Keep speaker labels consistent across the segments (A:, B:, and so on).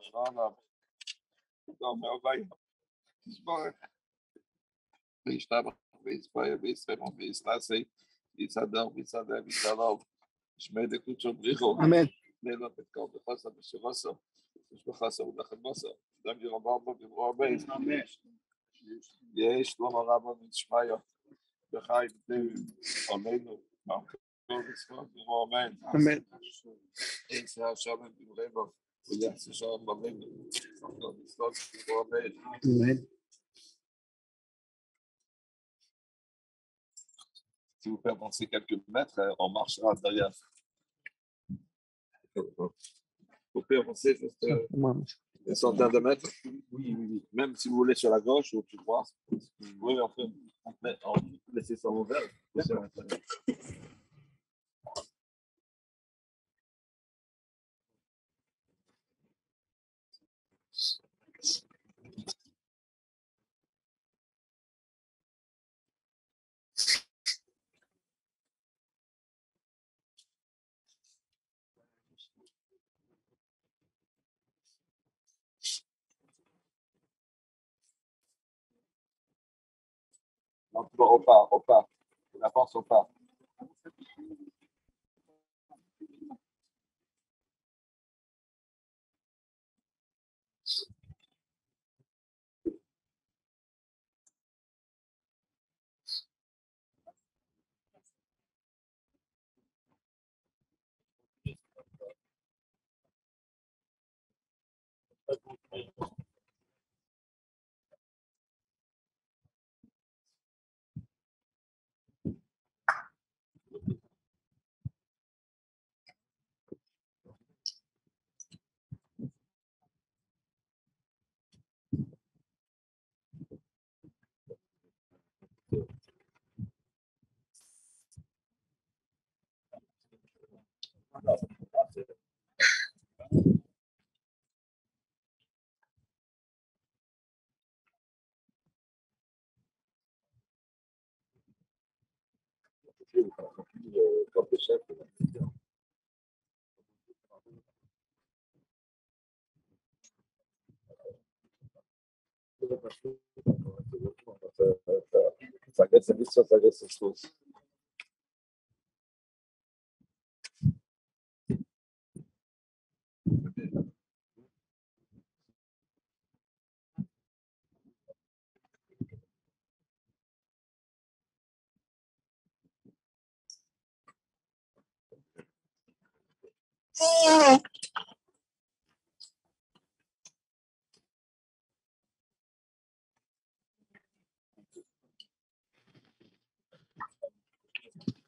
A: Shana, Dom Elvai, Isbar, Vistaba, Vispaia, Visremo, Visnasei, Visadão, Visadé, Visalão, Shmede Kucho Briho,
B: Amen.
A: Nela Petkal, Bechasa, Beshivasa, Beshivasa, Udachabasa, Dam Yerababa, Bibuabei, Yesh, Lama Rabba, Mitzmaya, Bechai, David, Amenu, Amen.
B: Amen.
A: Esse é a chave do Reba. Yes, Amen.
B: Amen.
A: Si vous pouvez avancer quelques mètres, on marchera derrière. Vous pouvez avancer juste une centaine de mètres. Oui. Même si vous voulez sur la gauche ou sur droite. Oui, on peut laisser ça ouvert. Au pas. La force au pas. Sagesse vista, sagesse sus.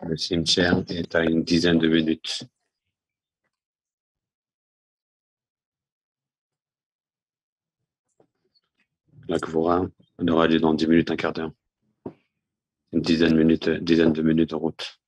C: Le cimetière est à une dizaine de minutes. La Kvora, on aura lieu dans 10 minutes, un quart d'heure. Une dizaine de minutes de route.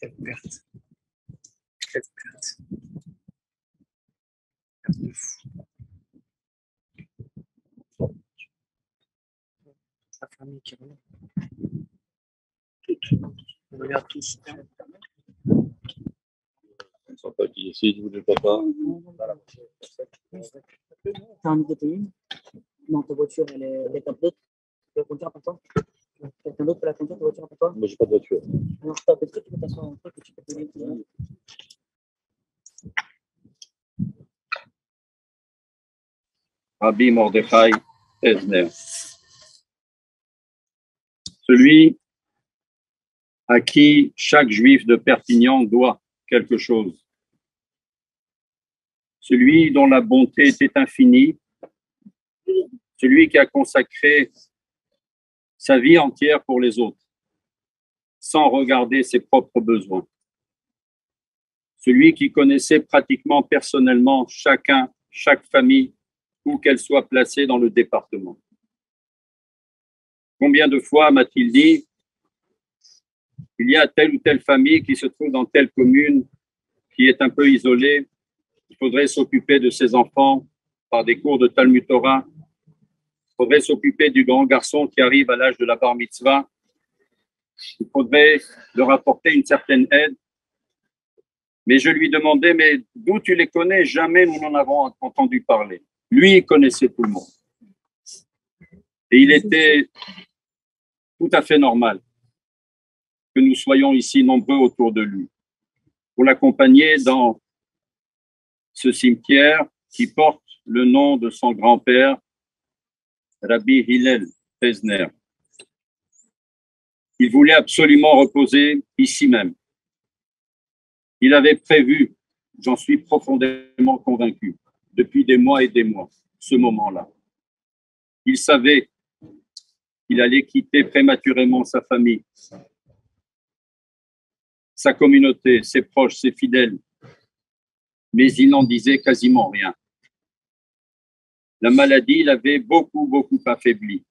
B: Quelle perte. Quelle perte. Perte de fou. La famille qui revient. Toutes. On regarde tous.
A: Ici, vous ne papa.
B: T'as envie de payer? Non, ta voiture, elle est complète. Tu peux la conduire après toi? Quelqu'un d'autre peut la conduire, ta voiture après toi?
A: Moi, j'ai pas de voiture.
B: Alors, stop, est-ce que tu peux t'asseoir un peu que tu peux payer?
D: Rabbi Mordechai Ezner. Celui à qui chaque juif de Perpignan doit quelque chose. Celui dont la bonté était infinie. Celui qui a consacré sa vie entière pour les autres, sans regarder ses propres besoins. Celui qui connaissait pratiquement personnellement chaque famille, où qu'elle soit placée dans le département. Combien de fois m'a-t-il dit, il y a telle ou telle famille qui se trouve dans telle commune, qui est un peu isolée, il faudrait s'occuper de ses enfants par des cours de Talmud Torah, il faudrait s'occuper du grand garçon qui arrive à l'âge de la bar mitzvah, il faudrait leur apporter une certaine aide. Mais je lui demandais, mais d'où tu les connais? Jamais nous n'en avons entendu parler. Lui, il connaissait tout le monde. Et il était tout à fait normal que nous soyons ici nombreux autour de lui pour l'accompagner dans ce cimetière qui porte le nom de son grand-père, Rabbi Hillel Ezner. Il voulait absolument reposer ici même. Il avait prévu, j'en suis profondément convaincu, depuis des mois et des mois, ce moment-là. Il savait qu'il allait quitter prématurément sa famille, sa communauté, ses proches, ses fidèles, mais il n'en disait quasiment rien. La maladie l'avait beaucoup affaibli.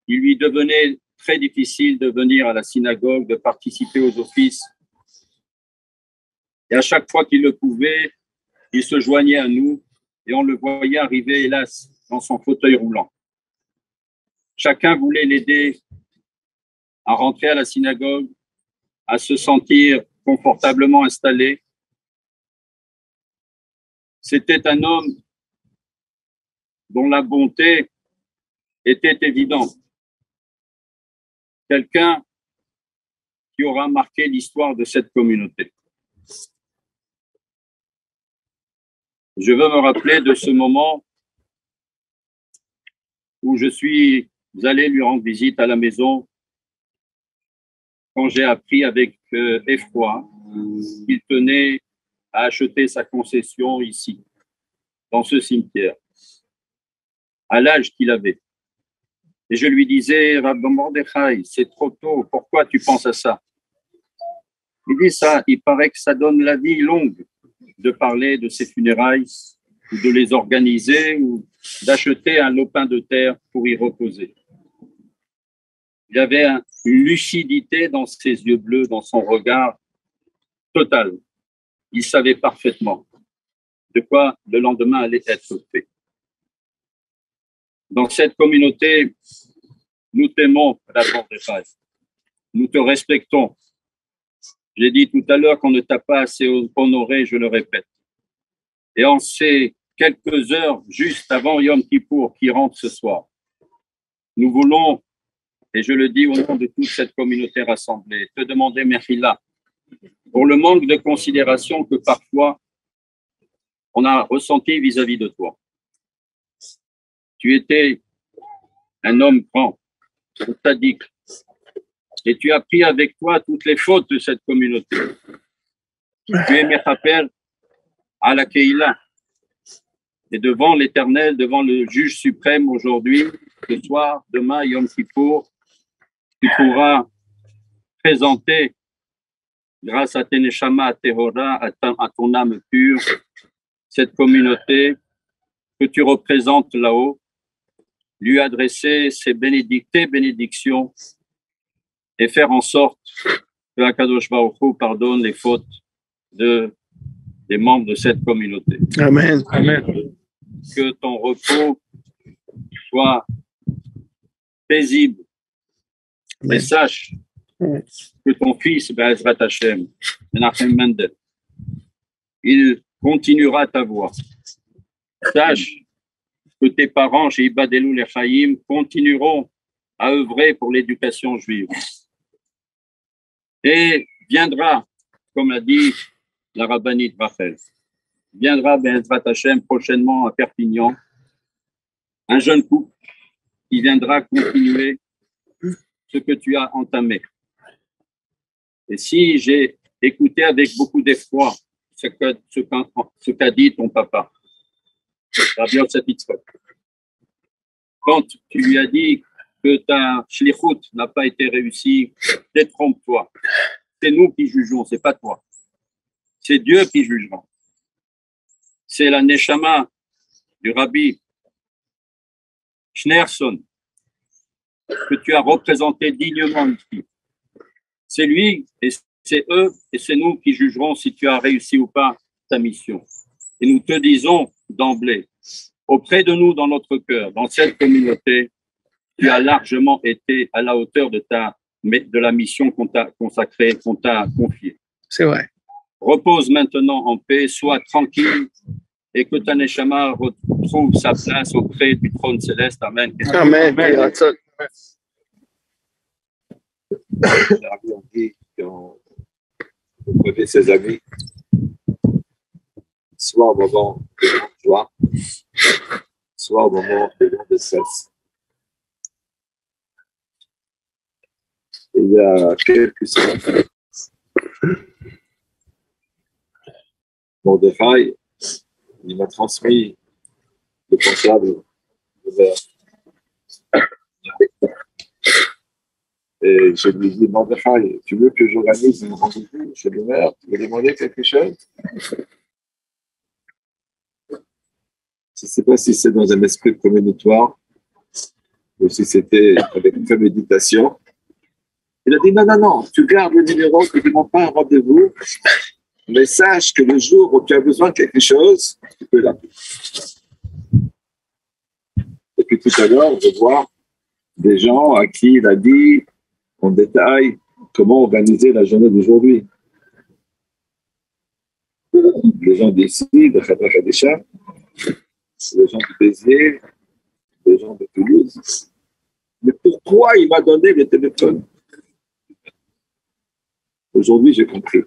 D: Il lui devenait très difficile de venir à la synagogue, de participer aux offices. Et à chaque fois qu'il le pouvait, il se joignait à nous et on le voyait arriver, hélas, dans son fauteuil roulant. Chacun voulait l'aider à rentrer à la synagogue, à se sentir confortablement installé. C'était un homme dont la bonté était évidente. Quelqu'un qui aura marqué l'histoire de cette communauté. Je veux me rappeler de ce moment où je suis allé lui rendre visite à la maison quand j'ai appris avec effroi qu'il tenait à acheter sa concession ici, dans ce cimetière, à l'âge qu'il avait. Et je lui disais, Rabbi Mordechai, c'est trop tôt, pourquoi tu penses à ça? Il dit ça, il paraît que ça donne la vie longue de parler de ses funérailles, ou de les organiser, ou d'acheter un lopin de terre pour y reposer. Il y avait une lucidité dans ses yeux bleus, dans son regard total. Il savait parfaitement de quoi le lendemain allait être fait. Dans cette communauté, nous t'aimons, Rabbi Mordechai. Nous te respectons. J'ai dit tout à l'heure qu'on ne t'a pas assez honoré, je le répète. Et en ces quelques heures, juste avant Yom Kippour, qui rentre ce soir, nous voulons, et je le dis au nom de toute cette communauté rassemblée, te demander, Mechila, pour le manque de considération que parfois on a ressenti vis-à-vis de toi. Tu étais un homme grand, sadique, et tu as pris avec toi toutes les fautes de cette communauté. Tu es Mechaper à la Keïla. Et devant l'Éternel, devant le juge suprême aujourd'hui, ce soir, demain, Yom Kippour, tu pourras présenter, grâce à tes Neshama, à tes Hora, à ton âme pure, cette communauté que tu représentes là-haut, lui adresser ses bénédictions et faire en sorte que Akadosh Baruch Hu pardonne les fautes des membres de cette communauté.
E: Amen. Amen.
D: Que ton repos soit paisible. Amen. Et sache que ton fils, Be'ezrat Hashem, Menachem Mendel, il continuera ta voie. Sache que tes parents chez Ibadelou les Chaïm continueront à œuvrer pour l'éducation juive. Et viendra, comme l'a dit la rabbinite Rachel, viendra Be'ezrat Hashem prochainement à Perpignan, un jeune couple qui viendra continuer ce que tu as entamé. Et si j'ai écouté avec beaucoup d'effroi ce qu'a dit ton papa, Rabbi Yosef Yitzchak, quand tu lui as dit que ta shlichut n'a pas été réussie, détrompe-toi. C'est nous qui jugeons, c'est pas toi. C'est Dieu qui jugera. C'est la neshama du Rabbi Schneerson que tu as représenté dignement ici. C'est lui et c'est eux et c'est nous qui jugerons si tu as réussi ou pas ta mission. Et nous te disons d'emblée, auprès de nous, dans notre cœur, dans cette communauté, tu as largement été à la hauteur de la mission qu'on t'a consacrée, qu'on t'a confiée.
E: C'est vrai.
D: Repose maintenant en paix, sois tranquille et que ta neshama retrouve sa place auprès du trône céleste. Amen.
E: Amen.
A: On dit qu'on prenait ses amis, soit au moment de joie, soit au moment de stress. Et il y a quelques semaines, Mordechai, il m'a transmis le portable vers. Et je lui dis, Mordechai, tu veux que j'organise une rendez-vous chez le maire? Tu veux demander quelque chose? Je ne sais pas si c'est dans un esprit prémonitoire ou si c'était avec une préméditation. Il a dit, non, tu gardes le numéro, tu ne demandes pas un rendez-vous, mais sache que le jour où tu as besoin de quelque chose, tu peux l'appeler. Et puis tout à l'heure, je vois des gens à qui il a dit en détail comment organiser la journée d'aujourd'hui. Les gens d'ici, de Khadra Khadisha, les gens de Béziers, les gens de Toulouse. Mais pourquoi il m'a donné le téléphone? Aujourd'hui, j'ai compris.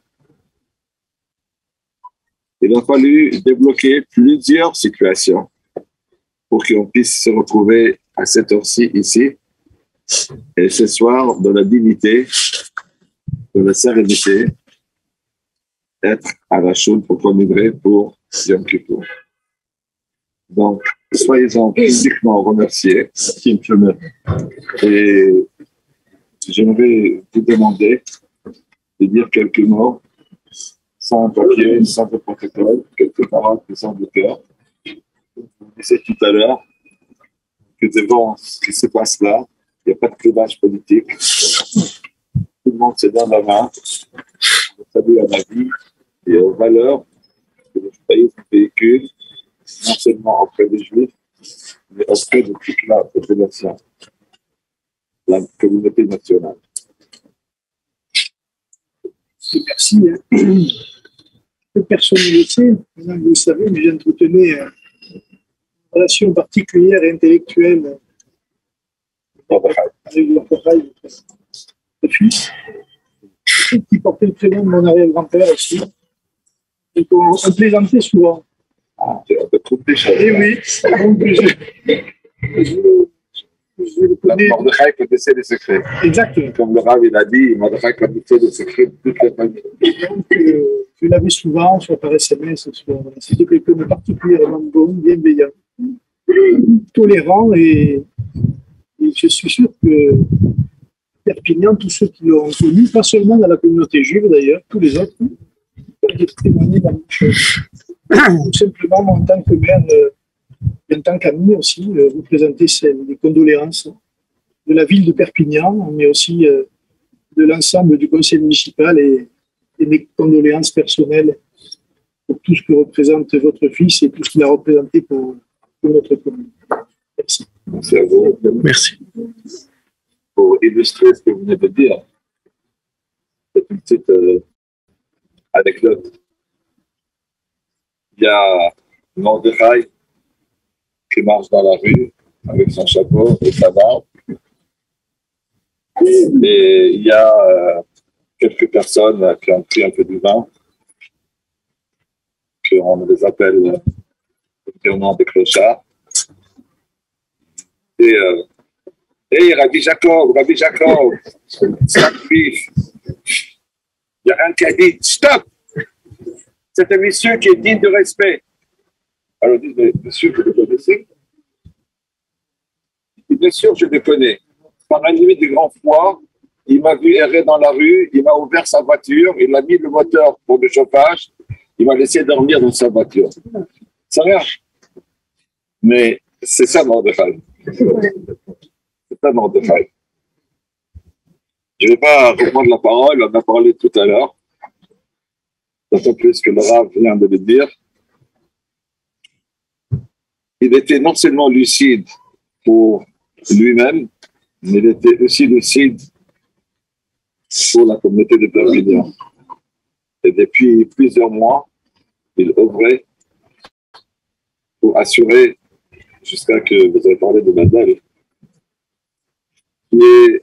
A: Il a fallu débloquer plusieurs situations pour qu'on puisse se retrouver à cette heure-ci ici et ce soir dans la dignité, dans la sérénité, être à la chaude pour commémorer pour Yom Kippour. Donc, soyez-en physiquement remerciés. Et j'aimerais vous demander de dire quelques mots sans papier, sans protocole, quelques paroles qui sont de cœur. Je vous disais tout à l'heure que devant ce qui se passe là, il n'y a pas de clivage politique. Tout le monde se donne la main. Vous savez, à la vie et aux valeurs que le judaïsme véhicule, non seulement auprès des Juifs, mais auprès de toute la population, la communauté nationale.
E: Merci. Personne ne le sait, vous le savez, mais j'entretenais une relation particulière et intellectuelle avec Mordechai, le fils, qui portait le prénom de mon arrière-grand-père aussi. Donc on plaisantait souvent.
A: Ah, tu as trouvé ça.
E: Et oui, donc je le connais.
A: Mordechai connaissait les secrets.
E: Exactement.
A: Comme le Rav il a dit, Mordechai connaissait les secrets de toute la famille.
E: Donc, je l'avais souvent, soit par SMS, soit. C'était quelqu'un de particulièrement bon, bienveillant, tolérant, et je suis sûr que Perpignan, tous ceux qui l'ont connu, pas seulement dans la communauté juive d'ailleurs, tous les autres, peuvent témoigner de la même chose. Tout simplement, en tant que maire, et en tant qu'ami aussi, vous présentez les condoléances de la ville de Perpignan, mais aussi de l'ensemble du conseil municipal et mes condoléances personnelles pour tout ce que représente votre fils et tout ce qu'il a représenté pour notre commune. Merci.
A: Merci à vous.
E: Merci.
A: Pour illustrer ce que vous venez de dire, c'est une petite anecdote. il y a Mordechai qui marche dans la rue avec son chapeau et sa barbe. Et il y a quelques personnes qui ont pris un peu du vin, qu'on les appelle au nom des clochards. Et hey, Rabbi Jacob, stop, vif. Il y a un qui a dit stop. C'est un monsieur qui est digne de respect. Alors il dit, monsieur, vous le connaissez? Bien sûr, je le connais. Par un limite de grand froid, il m'a vu errer dans la rue, il m'a ouvert sa voiture, il a mis le moteur pour le chauffage, il m'a laissé dormir dans sa voiture. C'est rien. Mais c'est ça, Mordechai. C'est ça, Mordechai. Je ne vais pas reprendre la parole, on en a parlé tout à l'heure. D'autant plus que le Rav vient de le dire. Il était non seulement lucide pour lui-même, mais il était aussi lucide pour la communauté de Perpignan. Et depuis plusieurs mois, il œuvrait pour assurer, jusqu'à que vous avez parlé de Mandel, qui est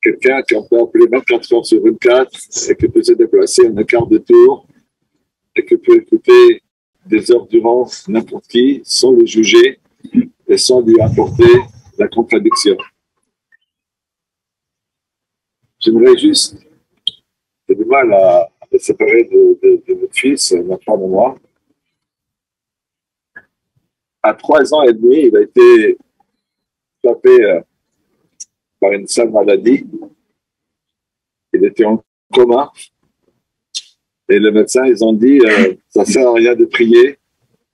A: quelqu'un qui peut appeler 24 heures sur 24 et qui peut se déplacer en un quart de tour et qui peut écouter des heures durant n'importe qui sans le juger et sans lui apporter la contradiction. J'aimerais juste, j'ai du mal à me séparer de notre fils, ma femme et moi. À 3 ans et demi, il a été frappé par une sale maladie. Il était en coma. Et les médecins, ils ont dit, ça ne sert à rien de prier,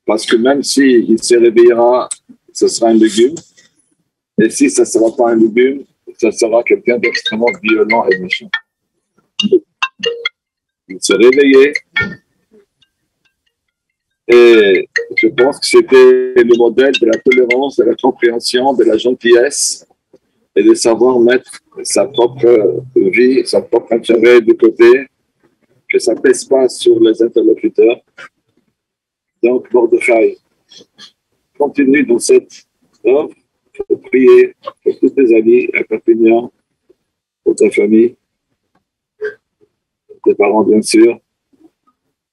A: parce que même s'il se réveillera, ce sera un légume. Et si ça ne sera pas un légume, ça sera quelqu'un d'extrêmement violent et méchant. Il se réveillait. Et je pense que c'était le modèle de la tolérance, de la compréhension, de la gentillesse et de savoir mettre sa propre vie, son propre intérêt de côté, que ça ne pèse pas sur les interlocuteurs. Donc, Mordechai, continue dans cette œuvre pour prier pour tous tes amis à Perpignan, pour ta famille, tes parents bien sûr,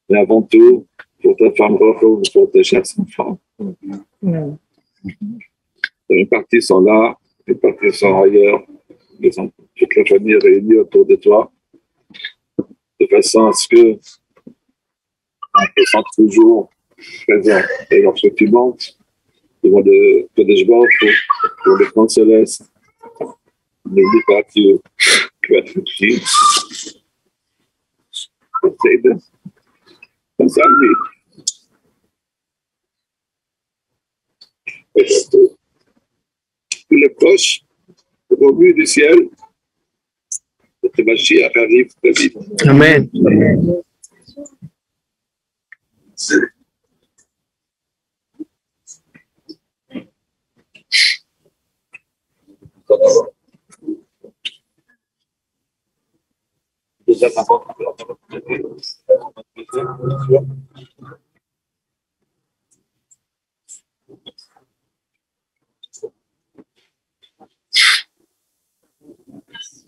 A: mais avant tout, pour ta femme Rocco, pour tes chers enfants. Une partie sont là, une partie sont ailleurs, toute la famille est réunie autour de toi, de façon à ce que on te sente toujours présent. Et lorsque tu montes, devant le Kodesh Baruch pour le plan céleste, n'oublie pas que tu vas être utile. Comme ça, lui. Tous les proches, au bout du ciel, notre Mashiach arrive très vite.
F: Amen.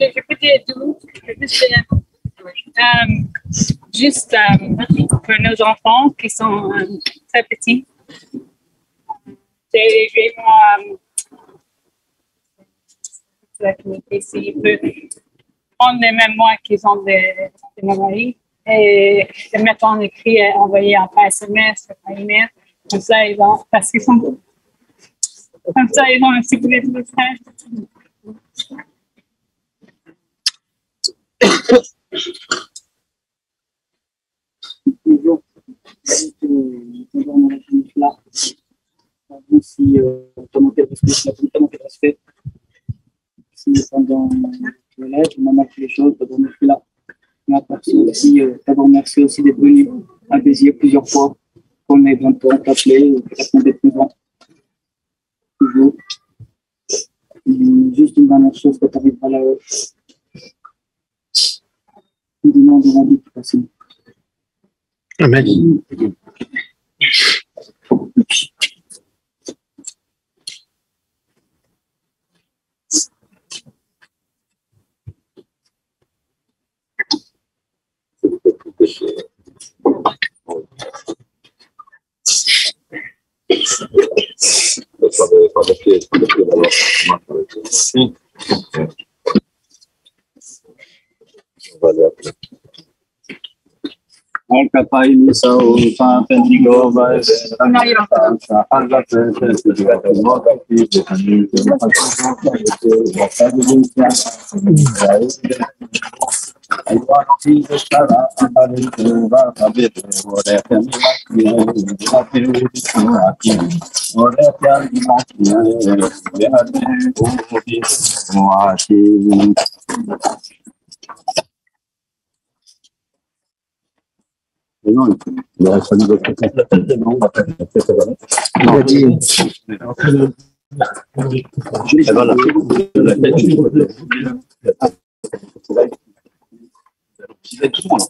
G: Je peux dire d'où, juste pour nos enfants qui sont très petits. C'est vraiment la communauté, s'ils peuvent prendre les mémoires qu'ils ont des mémoires et les mettre en écrit et envoyer par SMS, par email. Comme ça, ils vont, parce qu'ils sont comme ça, ils vont aussi pouvoir le faire.
B: Toujours là. Si ton respect, si pendant le lève, on a marqué les choses, on est là. Merci aussi, merci aussi d'être venu à Béziers plusieurs fois. On est dans ton t'appeler, d'être présent. Toujours. Juste une dernière chose que tu arrives à la nous demande de la vie plus facile.
F: Amen.
A: Merci. On va aller appeler. Non, il aurait fallu votre complètement. Il a dit. Voilà.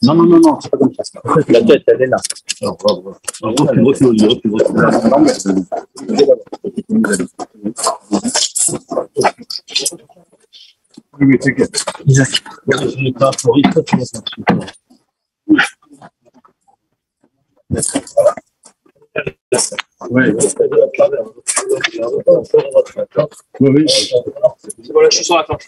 A: Non, non, non, non, c'est pas comme ça. La tête, elle est là. Oui, c'est que. Isaac. Oui, oui. Voilà, je suis sur la tente.